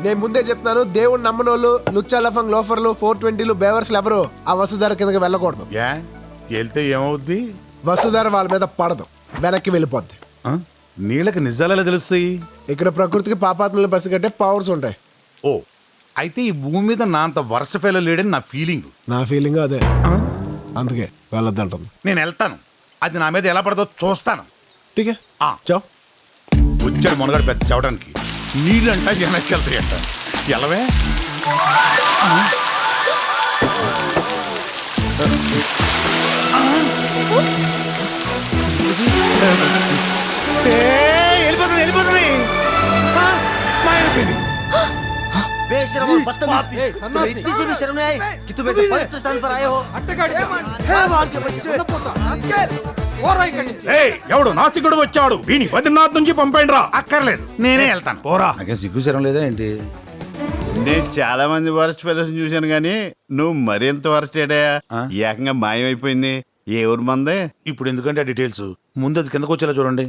నేను ముందే చెప్తాను, దేవుడు నమ్మనోళ్ళు లుచ్చాలఫంగ్ లోఫర్లు 420లు బేవర్స్లు ఎవరు ఆ వసుధార కిందకి వెళ్ళకూడదు. వెళ్తే ఏమవుద్ది? వసుధార వాళ్ళ మీద పడదు, వెనక్కి వెళ్ళిపోద్ది. నీళ్ళకి నిజాలు తెలుస్తాయి. ఇక్కడ ప్రకృతికి పాపాత్మలను పసిగట్టే పవర్స్ ఉంటాయి. ఓ అయితే ఈ భూమి మీద నా అంత వర్స్ట్ ఫెయిల్ లేడని నా ఫీలింగ్. నా ఫీలింగ్ అదే, అందుకే వెళ్ళొద్దంటాను. నేను వెళ్తాను, అది నా మీద ఎలా పడదో చూస్తాను. ఠీకే చావ్. వచ్చాడు మునగాడు పెద్ద చవడానికి. నీళ్ళంట వెనక్కి వెళ్తాయంట. ఎలవే వెళ్ళిపోతుంది వెళ్ళిపోతుంది. बेशरम और बदतमीज, तुम्हें इतनी सी भी शर्म नहीं आई कि तुम ऐसे पवित्र स्थान पर आए हो? ఎవడు నాసికుడు వచ్చాడు, వీని బద్రీనాథ్ నుంచి పంపండి రా. అక్కర్లేదు, నేనే వెళ్తాను. పోరా. నాకేం సిగ్గు శరం లేదా ఏంటి? నేను చాలా మంది వరస్ట్ ఫెలోస్ చూశాను గానీ నువ్వు మరింత వరస్ట్ ఏడయా. ఏకంగా మాయమైపోయింది. ఏ ఊరు మందే? ఇప్పుడు ఎందుకంటే డీటెయిల్స్ ముందు అది కిందకు వచ్చేలా చూడండి.